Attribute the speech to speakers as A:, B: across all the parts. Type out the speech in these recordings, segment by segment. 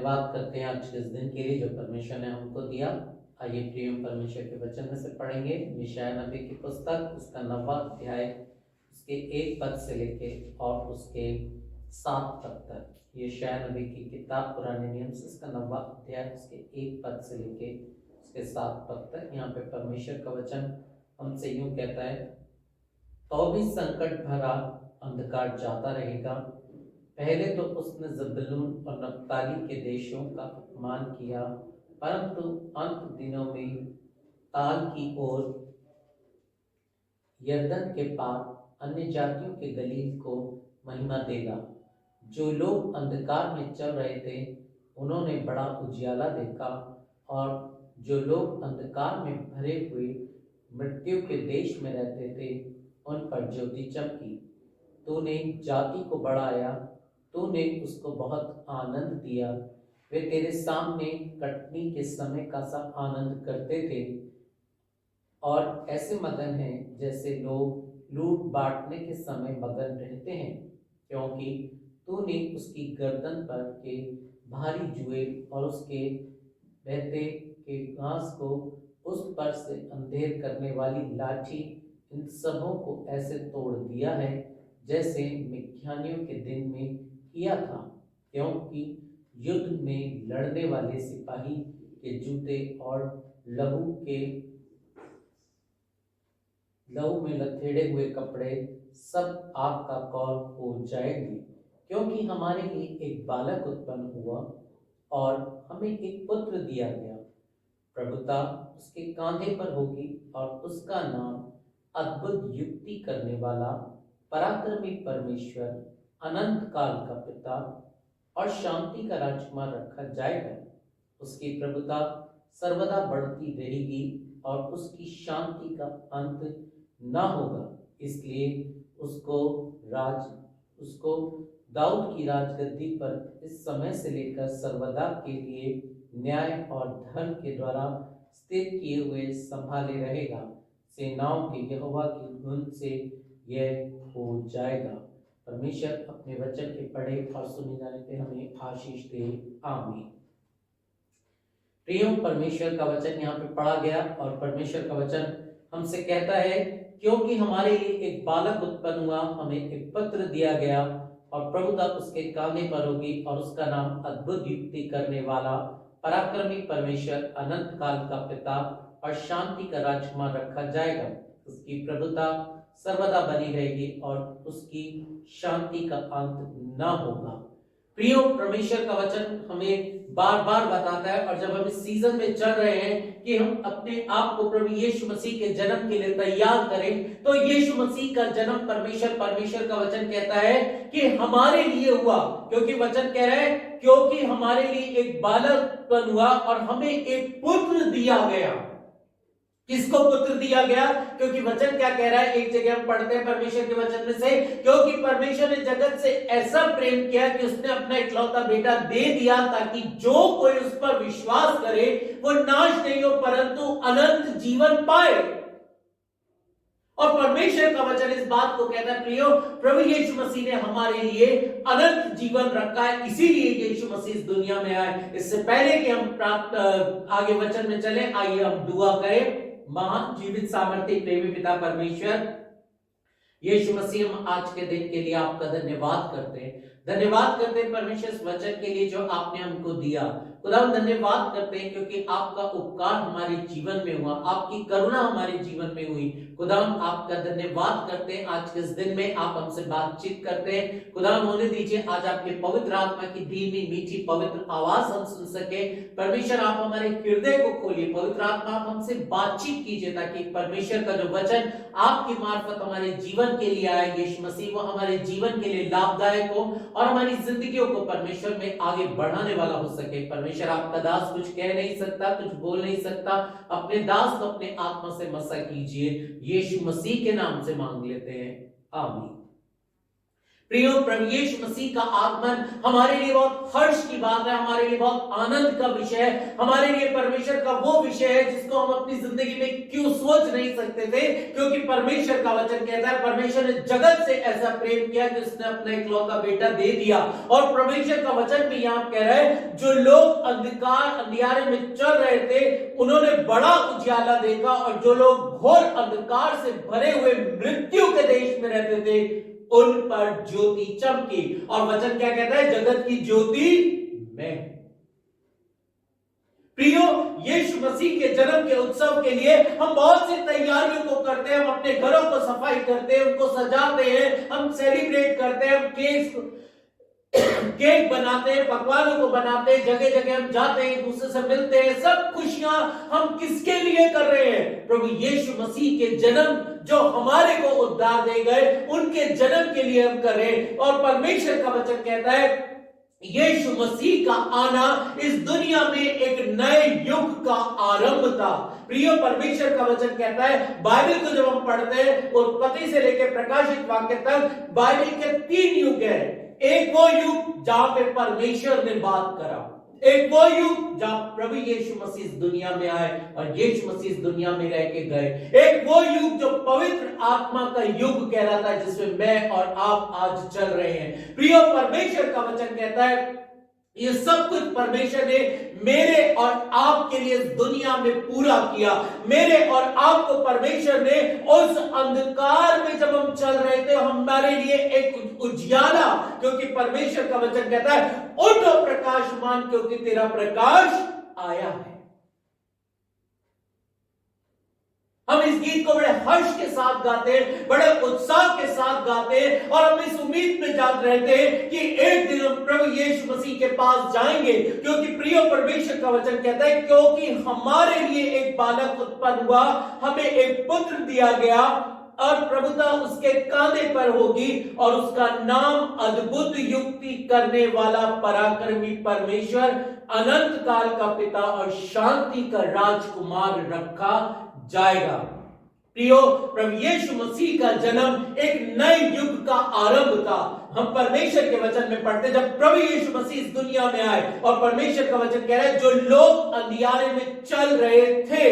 A: धन्यवाद करते हैं आज के इस दिन के लिए जो परमेश्वर ने हमको दिया। आइए प्रिय परमेश्वर के वचन में से पढ़ेंगे यशायाह नबी की पुस्तक, उसका 9वां अध्याय, उसके 1 पद से लेके और उसके 7 पद तक। यशायाह नबी की किताब पुराने नियम से उसका 9वां अध्याय, उसके 1 पद से लेके उसके 7 पद तक। यहाँ पे परमेश्वर का वचन हमसे यूं कहता है, तो भी संकट भरा अंधकार जाता रहेगा। पहले तो उसने जबूलून और नप्ताली के देशों का अपमान किया, परंतु अंत दिनों में ताल की ओर यरदन के पार अन्य जातियों के गलील को महिमा देगा। जो लोग अंधकार में चल रहे थे उन्होंने बड़ा उजियाला देखा, और जो लोग अंधकार में भरे हुए मृत्यु के देश में रहते थे उन पर ज्योति चमकी। तूने जाति को बढ़ाया, तूने उसको बहुत आनंद दिया। वे तेरे सामने कटनी के समय का सा आनंद करते थे और ऐसे मगन हैं जैसे लोग लूट बांटने के समय मगन रहते हैं, क्योंकि तूने उसकी गर्दन पर के भारी जुए और उसके बहते के घास को उस पर से अंधेर करने वाली लाठी, इन सबों को ऐसे तोड़ दिया है जैसे मिद्यानियों के दिन में किया था। क्योंकि युद्ध में लड़ने वाले सिपाही के जूते और लहू में लथेड़े हुए कपड़े सब आग का कौर हो जाएंगे। क्योंकि हमारे लिए एक बालक उत्पन्न हुआ और हमें एक पुत्र दिया गया, प्रभुता उसके कांधे पर होगी और उसका नाम अद्भुत युक्ति करने वाला, पराक्रमी परमेश्वर, अनंत काल का पिता और शांति का राजकुमार रखा जाएगा। उसकी प्रभुता सर्वदा बढ़ती रहेगी और उसकी शांति का अंत ना होगा। इसलिए उसको दाऊद की राजगद्दी पर इस समय से लेकर सर्वदा के लिए न्याय और धर्म के द्वारा स्थिर किए हुए संभाले रहेगा। सेनाओं के यहोवा की धुन से यह हो जाएगा। परमेश्वर अपने वचन के पढ़े और सुने जाने पे हमें आशीष दे, आमीन। प्रियो, परमेश्वर का वचन यहाँ पे पढ़ा गया और परमेश्वर का वचन हमसे कहता है, क्योंकि हमारे लिए एक बालक उत्पन्न हुआ, हमें एक पुत्र दिया गया और प्रभुता उसके कांधे पर होगी और उसका नाम अद्भुत युक्ति करने वाला, पराक्रमी परमेश्वर, अनंत काल का पिता और शांति का राजकुमार रखा जाएगा। उसकी प्रभुता सर्वदा बनी रहेगी और उसकी शांति का अंत ना होगा। प्रियो, परमेश्वर का वचन हमें बार बार बताता है, और जब हम इस सीजन में चल रहे हैं कि हम अपने आप को प्रभु यीशु मसीह के जन्म के लिए तैयार करें, तो यीशु मसीह का जन्म परमेश्वर का वचन कहता है कि हमारे लिए हुआ। क्योंकि वचन कह रहा है, क्योंकि हमारे लिए एक बालक उत्पन्न हुआ और हमें एक पुत्र दिया गया। किसको पुत्र दिया गया? क्योंकि वचन क्या कह रहा है, एक जगह हम पढ़ते हैं परमेश्वर के वचन में से, क्योंकि परमेश्वर ने जगत से ऐसा प्रेम किया कि उसने अपना इकलौता बेटा दे दिया, ताकि जो कोई उस पर विश्वास करे वो नाश नहीं हो परंतु अनंत जीवन पाए। और परमेश्वर का वचन इस बात को कहता है, प्रियो, प्रभु यीशु मसीह ने हमारे लिए अनंत जीवन रखा है, इसीलिए यीशु मसीह इस दुनिया में आए। इससे पहले कि हम आगे वचन में चले, आइए हम दुआ करें। महान जीवित सामर्थ्य प्रेमी पिता परमेश्वर यीशु मसीह, हम आज के दिन के लिए आपका धन्यवाद करते हैं। धन्यवाद करते हैं परमेश्वर इस वचन के लिए जो आपने हमको दिया। खुदा हम धन्यवाद करते हैं क्योंकि आपका उपकार हमारे जीवन में हुआ, आपकी करुणा हमारे जीवन में हुई। खुदा हम आपका धन्यवाद करते हैं, आज के इस दिन में आप हमसे बातचीत करते हैं। खुदा हम होने दीजिए आज आपके पवित्र आत्मा की धीमी मीठी पवित्र आवाज हम सुन सके। परमेश्वर आप हमारे हृदय को खोलिए, पवित्र आत्मा आप हमसे बातचीत कीजिए, ताकि परमेश्वर का जो वचन आपकी मार्फत हमारे जीवन के लिए आए यीशु मसीह, वो हमारे जीवन के लिए लाभदायक हो और हमारी जिंदगियों को परमेश्वर में आगे बढ़ाने वाला हो सके। परमेश्वर आपका दास कुछ कह नहीं सकता, कुछ बोल नहीं सकता, अपने दास को अपने आत्मा से मसा कीजिए, यीशु मसीह के नाम से मांग लेते हैं, आमीन। प्रियो, प्रभु यीशु मसीह का आगमन हमारे लिए बहुत हर्ष की बात है, हमारे लिए बहुत आनंद का विषय है, हमारे लिए परमेश्वर का वो विषय है जिसको हम अपनी जिंदगी में क्यों सोच नहीं सकते थे, क्योंकि परमेश्वर का वचन कहता है परमेश्वर ने जगत से ऐसा प्रेम किया कि उसने अपना इकलौता बेटा दे दिया। और परमेश्वर का वचन भी यहां कह रहा है जो लोग अंधियारे में चल रहे थे उन्होंने बड़ा उजियाला देखा, और जो लोग घोर अंधकार से भरे हुए मृत्यु के देश में रहते थे उन पर ज्योति चमकी। और वचन क्या कहता है? जगत की ज्योति मैं। प्रियो, यीशु मसीह के जन्म के उत्सव के लिए हम बहुत सी तैयारियों को करते हैं, हम अपने घरों को सफाई करते हैं, उनको सजाते हैं, हम सेलिब्रेट करते हैं, हम केक बनाते हैं, पकवानों को बनाते हैं, जगह जगह हम जाते हैं, एक दूसरे से मिलते हैं। सब खुशियां हम किसके लिए कर रहे हैं? प्रभु यीशु मसीह के जन्म, जो हमारे को उद्धार दे गए, उनके जन्म के लिए हम कर रहे हैं। और परमेश्वर का वचन कहता है यीशु मसीह का आना इस दुनिया में एक नए युग का आरंभ था। प्रियो, परमेश्वर का वचन कहता है, बाइबल को जब हम पढ़ते हैं उत्पत्ति से लेकर प्रकाशित वाक्य तक बाइबल के 3 युग है। एक वो युग जहां पे परमेश्वर ने बात करा, एक वो युग जहां प्रभु यीशु मसीह इस दुनिया में आए और यीशु मसीह इस दुनिया में रह के गए, एक वो युग जो पवित्र आत्मा का युग कहलाता है जिसमें मैं और आप आज चल रहे हैं। प्रियो, परमेश्वर का वचन कहता है ये सब कुछ परमेश्वर ने मेरे और आपके लिए इस दुनिया में पूरा किया। मेरे और आपको परमेश्वर ने उस अंधकार में जब हम चल रहे थे हमारे लिए एक उजियाला, क्योंकि परमेश्वर का वचन कहता है उठो प्रकाशमान क्योंकि तेरा प्रकाश आया है। हम इस गीत को बड़े हर्ष के साथ गाते हैं, बड़े उत्साह के साथ गाते हैं, और हम इस उम्मीद में जाग रहते हैं कि एक दिन हम प्रभु यीशु मसीह के पास जाएंगे। क्योंकि प्रिय परमेश्वर का वचन कहता है क्योंकि हमारे लिए एक बालक उत्पन्न हुआ, हमें एक पुत्र दिया गया और प्रभुता उसके कांधे पर होगी, और उसका नाम अद्भुत युक्ति करने वाला, पराक्रमी परमेश्वर, अनंत काल का पिता और शांति का राजकुमार रखा जाएगा। प्रियो, प्रभु यीशु मसीह का जन्म एक नए युग का आरंभ था। हम परमेश्वर के वचन में पढ़ते जब प्रभु यीशु मसीह इस दुनिया में आए, और परमेश्वर का वचन कह रहा है जो लोग अंधियारे में चल रहे थे,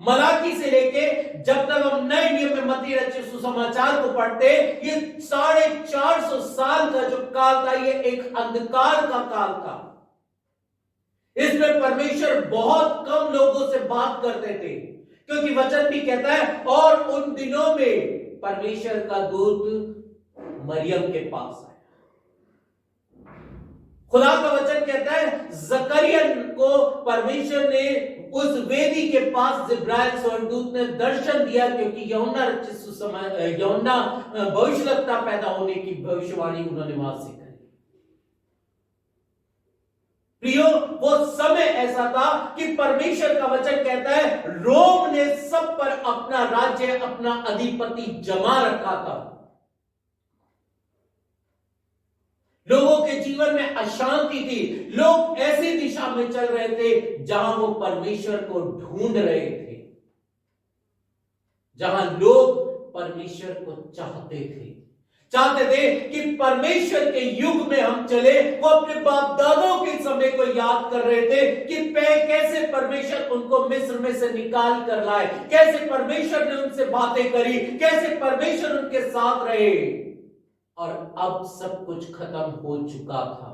A: मलाकी से लेके जब तक हम नए नियम में मत्ती रचित सुसमाचार को पढ़ते, ये 450 साल का जो काल था ये एक अंधकार का काल था। इसमें परमेश्वर बहुत कम लोगों से बात करते थे, क्योंकि वचन भी कहता है और उन दिनों में परमेश्वर का दूत मरियम के पास आया। खुदा का वचन कहता है जकरिया को परमेश्वर ने उस वेदी के पास जिब्राइल स्वर्गदूत ने दर्शन दिया, क्योंकि यूहन्ना भविष्यवक्ता पैदा होने की भविष्यवाणी उन्होंने वहां से करी। प्रियो, वो समय ऐसा था कि परमेश्वर का वचन कहता है रोम ने सब पर अपना राज्य, अपना अधिपति जमा रखा था। लोगों के जीवन में अशांति थी, लोग ऐसी दिशा में चल रहे थे जहां वो परमेश्वर को ढूंढ रहे थे, जहां लोग परमेश्वर को चाहते थे कि परमेश्वर के युग में हम चले। वो अपने बाप दादों के समय को याद कर रहे थे कि कैसे परमेश्वर उनको मिस्र में से निकाल कर लाए, कैसे परमेश्वर ने उनसे बातें करी, कैसे परमेश्वर उनके साथ रहे, और अब सब कुछ खत्म हो चुका था।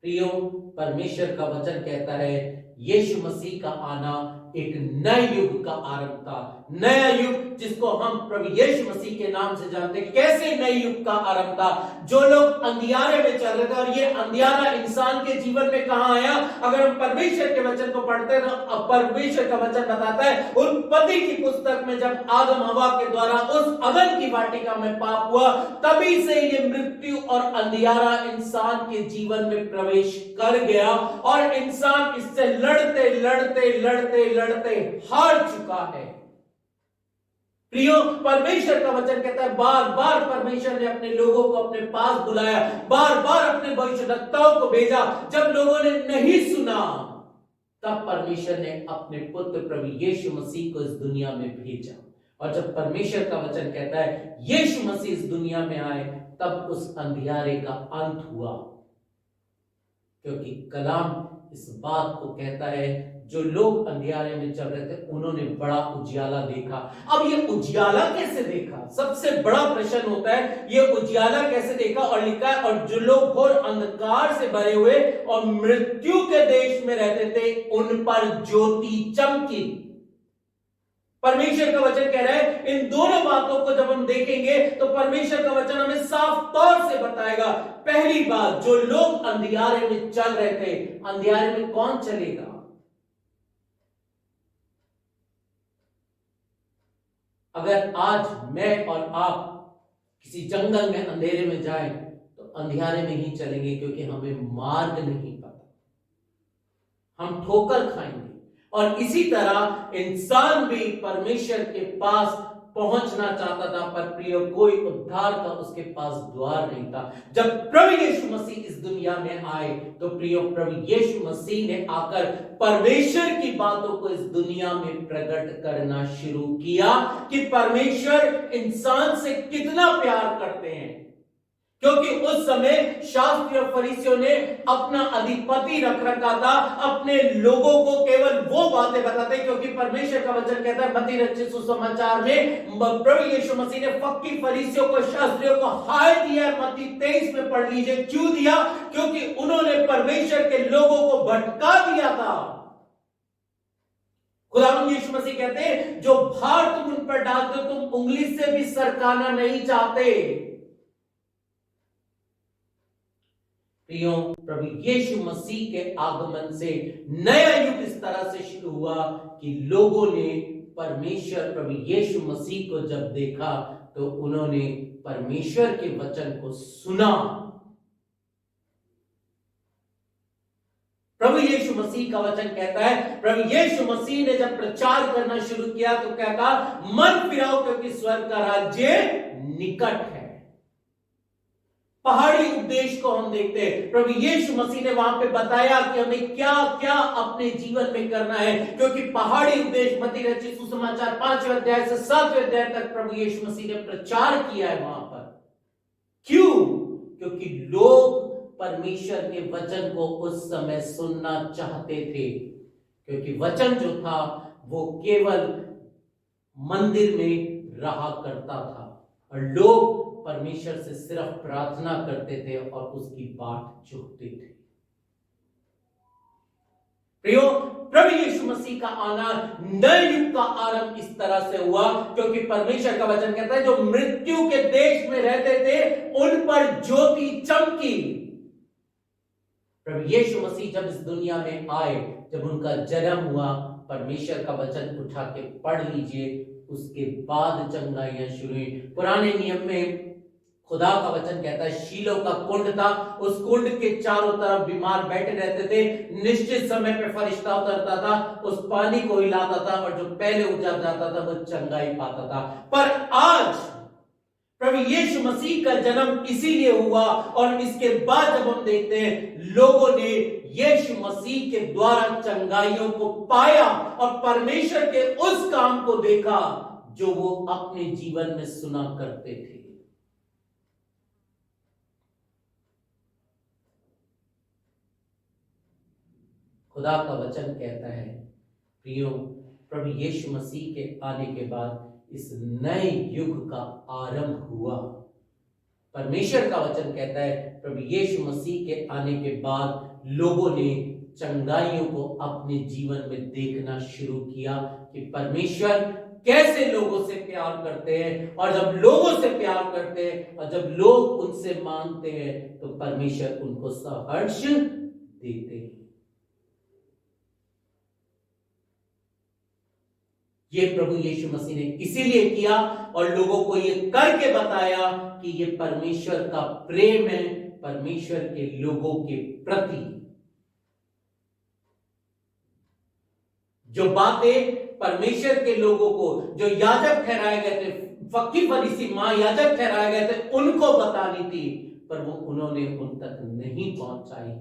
A: प्रियो, परमेश्वर का वचन कहता है यीशु मसीह का आना एक नए युग का आरंभ था। नया युग जिसको हम प्रभु यीशु मसीह के नाम से जानते हैं। कैसे नए युग का आरंभ था? जो लोग अंधियारे में चल रहे थे, और ये अंधियारा इंसान के जीवन में कहां आया? अगर हम परमेश्वर के वचन को पढ़ते हैं तो परमेश्वर का वचन बताता है उत्पत्ति की पुस्तक में जब आदम हवा के द्वारा उस अदन की वाटिका में पाप हुआ, तभी से ये मृत्यु और अंधियारा इंसान के जीवन में प्रवेश कर गया, और इंसान इससे लड़ते लड़ते लड़ते लड़ते हार चुका है। प्रियो, परमेश्वर का वचन कहता है बार बार परमेश्वर ने अपने लोगों को अपने पास बुलाया, बार बार अपने भविष्यवक्ताओं को भेजा। जब लोगों ने नहीं सुना तब परमेश्वर ने अपने पुत्र प्रभु यीशु मसीह को इस दुनिया में भेजा। और जब परमेश्वर का वचन कहता है यीशु मसीह इस दुनिया में आए, तब उस अंधियारे का अंत हुआ। क्योंकि कलाम इस बात को कहता है, जो लोग अंधियारे में चल रहे थे उन्होंने बड़ा उजियाला देखा। अब ये उजियाला कैसे देखा, सबसे बड़ा प्रश्न होता है, ये उजियाला कैसे देखा। और लिखा है, और जो लोग घोर अंधकार से भरे हुए और मृत्यु के देश में रहते थे, उन पर ज्योति चमकी। परमेश्वर का वचन कह रहा है, इन दोनों बातों को जब हम देखेंगे तो परमेश्वर का वचन हमें साफ तौर से बताएगा। पहली बात, जो लोग अंधियारे में चल रहे थे, अंधियारे में कौन चलेगा? अगर आज मैं और आप किसी जंगल में अंधेरे में जाएं तो अंधियारे में ही चलेंगे, क्योंकि हमें मार्ग नहीं पता, हम ठोकर खाएंगे। और इसी तरह इंसान भी परमेश्वर के पास पहुंचना चाहता था, पर प्रिय कोई उद्धार का उसके पास द्वार नहीं था। जब प्रभु यीशु मसीह इस दुनिया में आए तो प्रिय प्रभु यीशु मसीह ने आकर परमेश्वर की बातों को इस दुनिया में प्रकट करना शुरू किया कि परमेश्वर इंसान से कितना प्यार करते हैं। क्योंकि उस समय शास्त्री और फरीसियों ने अपना अधिपति रख रखा था, अपने लोगों को केवल वो बातें बताते, क्योंकि परमेश्वर का वचन कहता है मत्ती रचित सुसमाचार में प्रभु यीशु मसीह ने फक्की फरीसियों को, शास्त्रियों को हाय दिया। मत्ती 23 में पढ़ लीजिए, क्यों दिया? क्योंकि उन्होंने परमेश्वर के लोगों को भटका दिया था। खुदावंद यीशु मसीह कहते हैं, जो भार तुम उन पर डालते हो, तुम उंगली से भी सरकाना नहीं चाहते। प्रियो, प्रभु यीशु मसीह के आगमन से नया युग इस तरह से शुरू हुआ कि लोगों ने परमेश्वर प्रभु यीशु मसीह को जब देखा तो उन्होंने परमेश्वर के वचन को सुना। प्रभु यीशु मसीह का वचन कहता है, प्रभु यीशु मसीह ने जब प्रचार करना शुरू किया तो कहता, मन फिराओ क्योंकि स्वर्ग का राज्य निकट है। पहाड़ी उपदेश को हम देखते हैं, प्रभु यीशु मसीह ने वहां पे बताया कि हमें क्या क्या अपने जीवन में करना है। क्योंकि पहाड़ी उपदेश मत्ती रचित सुसमाचार 5वें अध्याय से 7वें अध्याय तक प्रभु यीशु मसीह ने प्रचार किया है वहां पर। क्यों? क्योंकि लोग परमेश्वर के वचन को उस समय सुनना चाहते थे। क्योंकि वचन जो था वो केवल मंदिर में रहा करता था और लोग परमेश्वर से सिर्फ प्रार्थना करते थे और उसकी बाट चूकते थे। प्रियो, प्रभु यीशु मसीह का आना नए युग का आरंभ इस तरह से हुआ, क्योंकि परमेश्वर का वचन कहता है, जो मृत्यु के देश में रहते थे उन पर ज्योति चमकी। प्रभु यीशु मसीह जब इस दुनिया में आए, जब उनका जन्म हुआ, परमेश्वर का वचन उठा के पढ़ लीजिए, उसके बाद चंगाइयां शुरू हुई। पुराने नियम में खुदा का वचन कहता है, शीलो का कुंड था, उस कुंड के चारों तरफ बीमार बैठे रहते थे। निश्चित समय पे फरिश्ता उतरता था, उस पानी को हिलाता था और जो पहले उतर जाता था वो चंगाई पाता था। पर आज प्रभु यीशु मसीह का जन्म इसीलिए हुआ, और इसके बाद जब हम देखते हैं लोगों ने यीशु मसीह के द्वारा चंगाइयों को पाया और परमेश्वर के उस काम को देखा जो वो अपने जीवन में सुना करते थे। खुदा का वचन कहता है, प्रियो, प्रभु यीशु मसीह के आने के बाद इस नए युग का आरंभ हुआ। परमेश्वर का वचन कहता है, प्रभु यीशु मसीह के आने के बाद लोगों ने चंगाइयों को अपने जीवन में देखना शुरू किया कि परमेश्वर कैसे लोगों से प्यार करते हैं, और जब लोगों से प्यार करते हैं और जब लोग उनसे मांगते हैं तो परमेश्वर उनको सहर्ष देते हैं। ये प्रभु यीशु मसीह ने इसीलिए किया और लोगों को ये करके बताया कि ये परमेश्वर का प्रेम है परमेश्वर के लोगों के प्रति। जो बातें परमेश्वर के लोगों को, जो याजक ठहराए गए थे, फकीर फरीसी महायाजक ठहराए गए थे, उनको बतानी थी, पर वो उन्होंने उन तक नहीं पहुंचाई।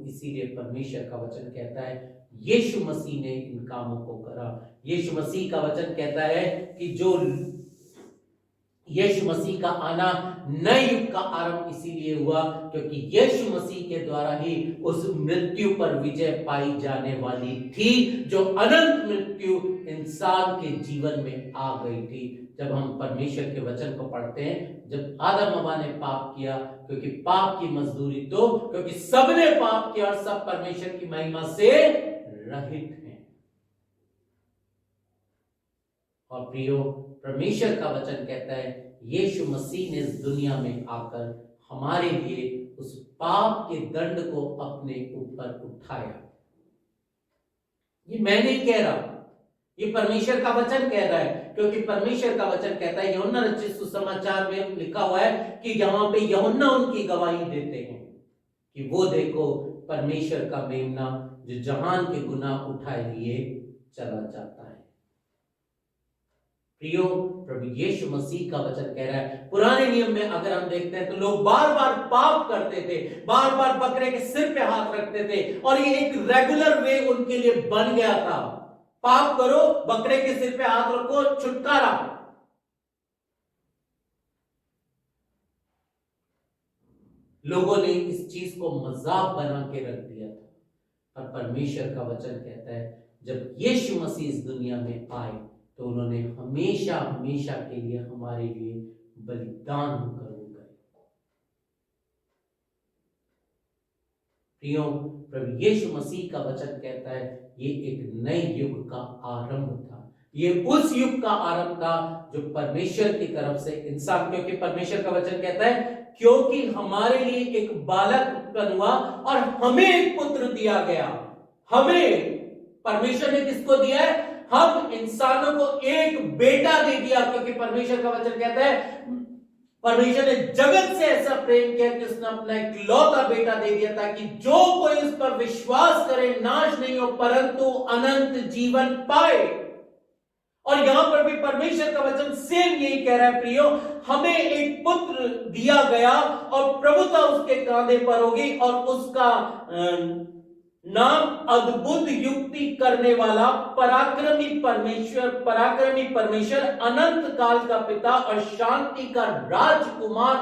A: इसीलिए परमेश्वर का वचन कहता है, यीशु मसीह ने इन कामों को करा। यीशु मसीह का वचन कहता है कि जो यीशु मसीह का आना नए युग का आरंभ इसीलिए हुआ क्योंकि यीशु मसीह के द्वारा ही उस मृत्यु पर विजय पाई जाने वाली थी, जो अनंत मृत्यु इंसान के जीवन में आ गई थी। जब हम परमेश्वर के वचन को पढ़ते हैं, जब आदम हव्वा ने पाप किया, क्योंकि पाप की मजदूरी तो, क्योंकि सबने पाप किया और सब परमेश्वर की महिमा से रहित हैं। और प्रियो, परमेश्वर का वचन कहता है यीशु मसीह ने इस दुनिया में आकर हमारे लिए उस पाप के दंड को अपने ऊपर उठाया। ये मैं नहीं कह रहा, ये परमेश्वर का वचन कह रहा है, क्योंकि परमेश्वर का वचन कहता है, यूहन्ना रचित सुसमाचार में लिखा हुआ है कि यहां पे यूहन्ना उनकी गवाही देते हैं कि वो देखो परमेश्वर का मेमना जो जहान के गुनाह उठाए लिए चला जाता है। प्रियो, प्रभु यीशु मसीह का वचन कह रहा है, पुराने नियम में अगर हम देखते हैं तो लोग बार बार पाप करते थे, बार बार बकरे के सिर पे हाथ रखते थे और ये एक रेगुलर वे उनके लिए बन गया था। पाप करो, बकरे के सिर पे हाथ रखो, छुटकारा। लोगों ने इस चीज को मजाक बना के रख दिया था, और परमेश्वर का वचन कहता है जब यीशु मसीह इस दुनिया में आए तो उन्होंने हमेशा हमेशा के लिए हमारे लिए बलिदान होकर वो गए। प्रियो, प्रभु यीशु मसीह का वचन कहता है ये एक नए युग का आरंभ था। ये उस युग का आरंभ था जो परमेश्वर की तरफ से इंसान, क्योंकि परमेश्वर का वचन कहता है क्योंकि हमारे लिए एक बालक उत्पन्न हुआ और हमें एक पुत्र दिया गया। हमें परमेश्वर ने किसको दिया है? हम इंसानों को एक बेटा दे दिया, क्योंकि परमेश्वर का वचन कहता है परमेश्वर ने जगत से ऐसा प्रेम किया कि उसने अपना इकलौता बेटा दे दिया ताकि जो कोई इस पर विश्वास करे नाश नहीं हो परंतु अनंत जीवन पाए। और यहां पर भी परमेश्वर का वचन सेम यही कह रहा है प्रियो, हमें एक पुत्र दिया गया और प्रभुता उसके कांधे पर होगी और उसका नाम अद्भुत युक्ति करने वाला, पराक्रमी परमेश्वर, अनंत काल का पिता और शांति का राजकुमार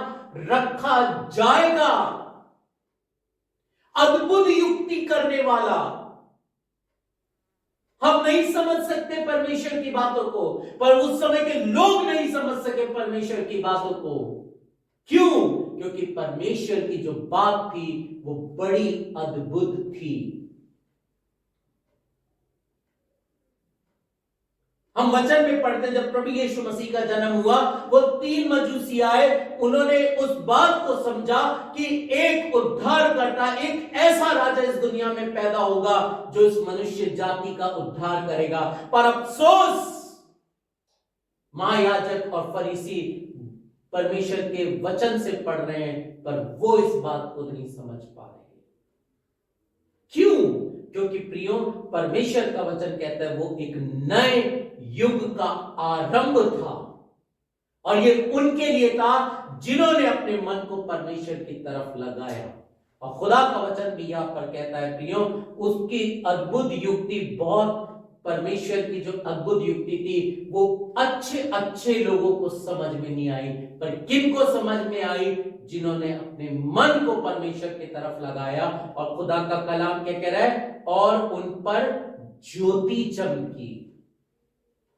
A: रखा जाएगा। अद्भुत युक्ति करने वाला। हम नहीं समझ सकते परमेश्वर की बातों को, पर उस समय के लोग नहीं समझ सके परमेश्वर की बातों को। क्यों? क्योंकि परमेश्वर की जो बात थी वो बड़ी अद्भुत थी। हम वचन में पढ़ते जब प्रभु यीशु मसीह का जन्म हुआ, वो 3 मजूसी आए, उन्होंने उस बात को समझा कि एक उद्धारकर्ता, एक ऐसा राजा इस दुनिया में पैदा होगा जो इस मनुष्य जाति का उद्धार करेगा। पर अफसोस, महायाजक और फरीसी परमेश्वर के वचन से पढ़ रहे हैं पर वो इस बात को नहीं समझ पा रहे। क्यों? क्योंकि प्रियो, परमेश्वर का वचन कहता है वो एक नए युग का आरंभ था और ये उनके लिए था जिन्होंने अपने मन को परमेश्वर की तरफ लगाया। और खुदा का वचन भी यहां पर कहता है प्रियो, उसकी अद्भुत युक्ति, बहुत परमेश्वर की जो अद्भुत युक्ति थी वो अच्छे लोगों को समझ में नहीं आई, पर किनको समझ में आई? जिन्होंने अपने मन को परमेश्वर की तरफ लगाया। और खुदा का कलाम क्या कह रहा है? और उन पर ज्योति चमकी।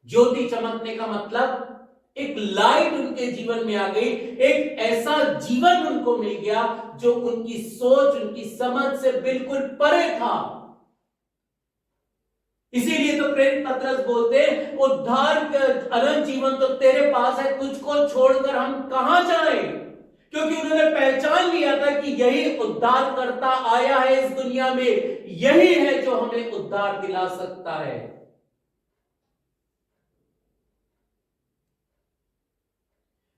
A: ज्योति चमकने का मतलब एक लाइट उनके जीवन में आ गई, एक ऐसा जीवन उनको मिल गया जो उनकी सोच, उनकी समझ से बिल्कुल परे था। इसीलिए तो प्रेरित पतरस बोलते, उद्धार का अनंत जीवन तो तेरे पास है, तुझको छोड़कर हम कहां जाएं? क्योंकि उन्होंने पहचान लिया था कि यही उद्धारकर्ता आया है इस दुनिया में, यही है जो हमें उद्धार दिला सकता है।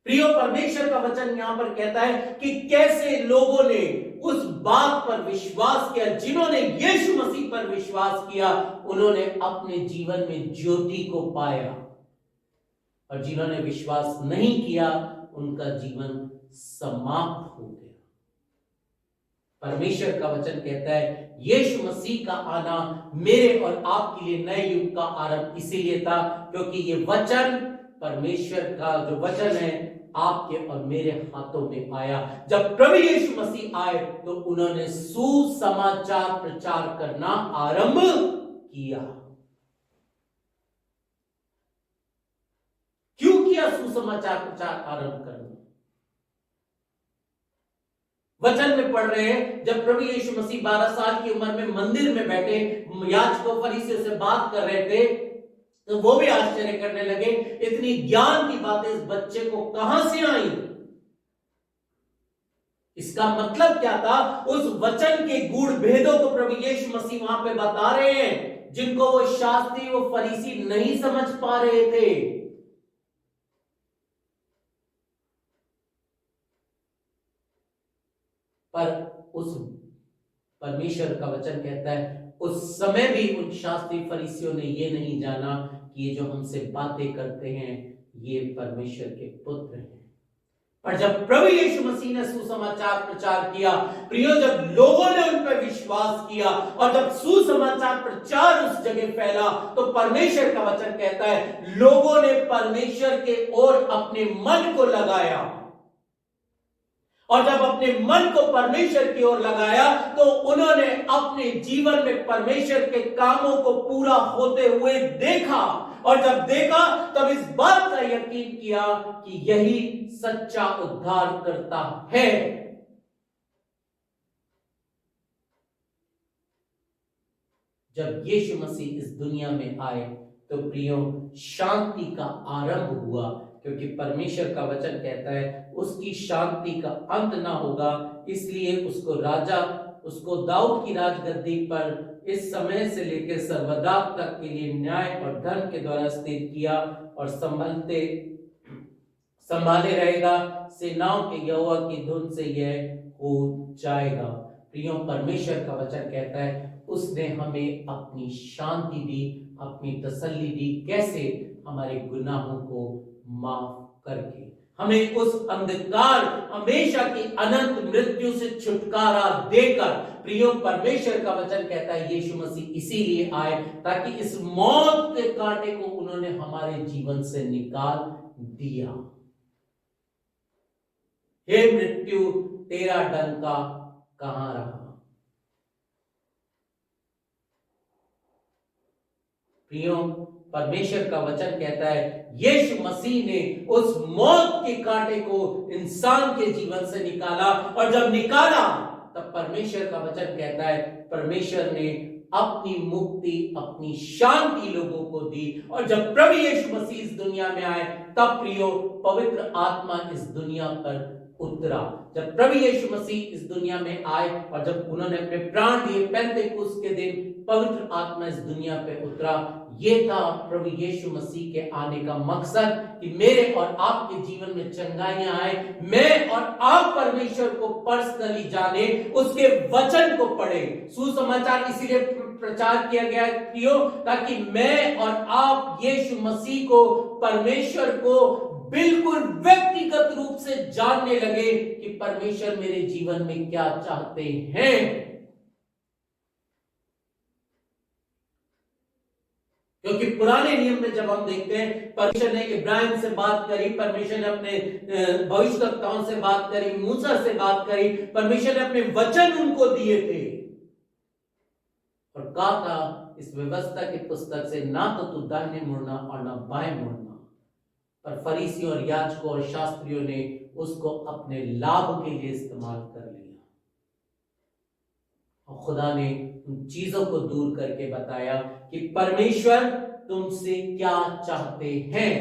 A: प्रियो, परमेश्वर का वचन यहां पर कहता है कि कैसे लोगों ने उस बात पर विश्वास किया, जिन्होंने यीशु मसीह पर विश्वास किया उन्होंने अपने जीवन में ज्योति को पाया, और जिन्होंने विश्वास नहीं किया उनका जीवन समाप्त हो गया। परमेश्वर का वचन कहता है यीशु मसीह का आना मेरे और आपके लिए नए युग का आरंभ इसीलिए था क्योंकि ये वचन परमेश्वर का जो वचन है आपके और मेरे हाथों में आया। जब प्रभु यीशु मसीह आए तो उन्होंने सुसमाचार प्रचार करना आरंभ किया। क्यों किया सुसमाचार प्रचार आरंभ करना? वचन में पढ़ रहे हैं जब प्रभु यीशु मसीह 12 साल की उम्र में मंदिर में बैठे याजकों फरीसियों से बात कर रहे थे तो वो भी आश्चर्य करने लगे, इतनी ज्ञान की बातें इस बच्चे को कहां से आई। इसका मतलब क्या था? उस वचन के गूढ़ भेदों को प्रभु यीशु मसीह वहां पे बता रहे हैं जिनको वो शास्त्री वो फरीसी नहीं समझ पा रहे थे। पर उस परमेश्वर का वचन कहता है उस समय भी उन शास्त्री फरीसियों ने ये नहीं जाना कि ये जो हमसे बातें करते हैं ये परमेश्वर के पुत्र हैं। पर जब प्रभु यीशु मसीह ने सुसमाचार प्रचार किया, प्रियो, जब लोगों ने उन पर विश्वास किया और जब सुसमाचार प्रचार उस जगह फैला तो परमेश्वर का वचन कहता है लोगों ने परमेश्वर के ओर अपने मन को लगाया और जब अपने मन को परमेश्वर की ओर लगाया तो उन्होंने अपने जीवन में परमेश्वर के कामों को पूरा होते हुए देखा और जब देखा तब इस बात का यकीन किया कि यही सच्चा उद्धार करता है। जब यीशु मसीह इस दुनिया में आए तो प्रियो शांति का आरंभ हुआ क्योंकि परमेश्वर का वचन कहता है उसकी शांति का अंत ना होगा, इसलिए उसको दाऊद की राजगद्दी पर इस समय से लेकर सर्वदा तक के लिए न्याय और धर्म के द्वारा स्थिर किया और संभाले रहेगा। सेनाओं के यहोवा की धुन से यह हो जाएगा। प्रियो, परमेश्वर का वचन कहता है उसने हमें अपनी शांति दी, अपनी तसल्ली दी। कैसे? हमारे गुनाहों को माफ करके, हमें उस अंधकार हमेशा की अनंत मृत्यु से छुटकारा देकर। प्रियो, परमेश्वर का वचन कहता है यीशु मसीह इसीलिए आए ताकि इस मौत के कांटे को उन्होंने हमारे जीवन से निकाल दिया। हे मृत्यु, तेरा डंका कहां रहा? प्रियो, परमेश्वर का वचन कहता है यीशु मसीह ने उस मौत के कांटे को इंसान के जीवन से निकाला और जब निकाला तब परमेश्वर का वचन कहता है परमेश्वर ने अपनी मुक्ति, अपनी शांति लोगों को दी। और जब प्रभु यीशु मसीह इस दुनिया में आए तब प्रियो पवित्र आत्मा इस दुनिया पर उतरा। जब प्रभु यीशु मसीह इस दुनिया में आए और जब उन्होंने अपने प्राण दिए पेंतेकुस्त के दिन पवित्र आत्मा इस दुनिया पे उतरा। ये था प्रभु यीशु मसीह के आने का मकसद कि मेरे और आपके जीवन में चंगाइयां आए, मैं और आप परमेश्वर को पर्सनली जाने, उसके वचन को पढ़े। सुसमाचार इसीलिए प्रचार किया गया है प्रियो ताकि मैं और आप यीशु मसीह को, परमेश्वर को बिल्कुल व्यक्तिगत रूप से जानने लगे कि परमेश्वर मेरे जीवन में क्या चाहते हैं। क्योंकि पुराने नियम में जब हम देखते हैं परमेश्वर ने इब्राहिम से बात करी, परमेश्वर ने अपने भविष्यवक्ताओं से बात करी, मूसा से बात करी, परमेश्वर ने अपने वचन उनको दिए थे और कहा था इस व्यवस्था की पुस्तक से ना तो तू दाहिने मुड़ना और ना बाएं मुड़ना। पर फरीसियों और याजकों और शास्त्रियों ने उसको अपने लाभ के लिए इस्तेमाल कर लिया और खुदा ने उन चीजों को दूर करके बताया कि परमेश्वर तुमसे क्या चाहते हैं,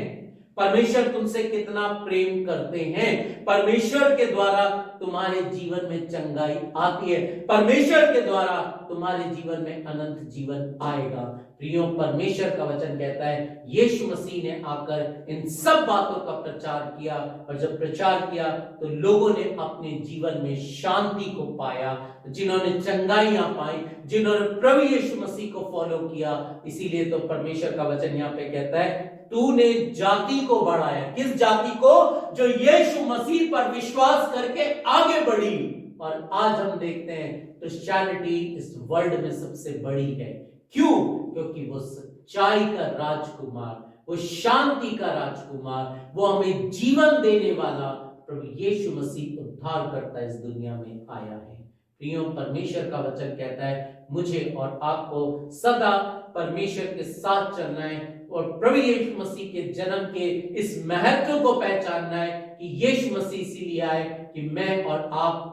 A: परमेश्वर तुमसे कितना प्रेम करते हैं। परमेश्वर के द्वारा तुम्हारे जीवन में चंगाई आती है, परमेश्वर के द्वारा तुम्हारे जीवन में अनंत जीवन आएगा। प्रियो, परमेश्वर का वचन कहता है यीशु मसीह ने आकर इन सब बातों का प्रचार किया और जब प्रचार किया तो लोगों ने अपने जीवन में शांति को पाया, जिन्होंने चंगाइयां पाई, जिन्होंने प्रभु यीशु मसीह को फॉलो किया। इसीलिए तो परमेश्वर का वचन यहाँ पे कहता है तूने जाति को बढ़ाया। किस जाति को? जो यीशु मसीह पर विश्वास करके आगे बढ़ी। और आज हम देखते हैं क्रिश्चियनिटी इस वर्ल्ड में सबसे बड़ी है। क्यों? क्योंकि वो सच्चाई का राजकुमार, वो शांति का राजकुमार, वो हमें जीवन देने वाला प्रभु यीशु मसीह उद्धार करता इस दुनिया में आया है। प्रियो, परमेश्वर का वचन कहता है मुझे और आपको सदा परमेश्वर के साथ चलना है और प्रभु यीशु मसीह के जन्म के इस महत्व को पहचानना है कि यीशु मसीह इसीलिए आए कि मैं और आप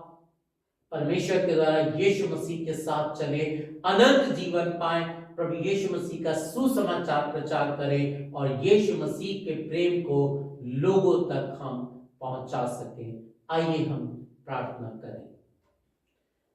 A: परमेश्वर के द्वारा यीशु मसीह के साथ चले, अनंत जीवन पाए, प्रभु यीशु मसीह का सुसमाचार प्रचार करें और यीशु मसीह के प्रेम को लोगों तक हम पहुंचा सकें। आइए हम प्रार्थना करें।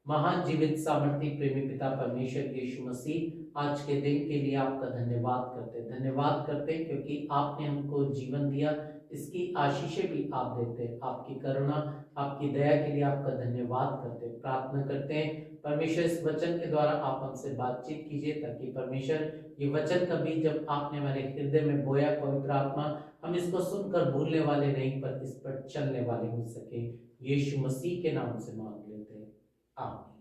A: महान जीवित सामर्थी प्रेमी पिता परमेश्वर यीशु मसीह, आज के दिन के लिए आपका धन्यवाद करते क्योंकि आपने हमको जीवन दिया, इसकी आशीषें भी आप देते। आपकी करुणा, आपकी दया के लिए आपका धन्यवाद करते। प्रार्थना करते हैं परमेश्वर इस वचन के द्वारा आप हमसे बातचीत कीजिए ताकि परमेश्वर ये वचन कभी जब आपने हमारे हृदय में बोया, पवित्र आत्मा, हम इसको सुनकर भूलने वाले नहीं पर इस पर चलने वाले हो सके। यीशु मसीह के नाम से मांग लेते हैं, आमीन।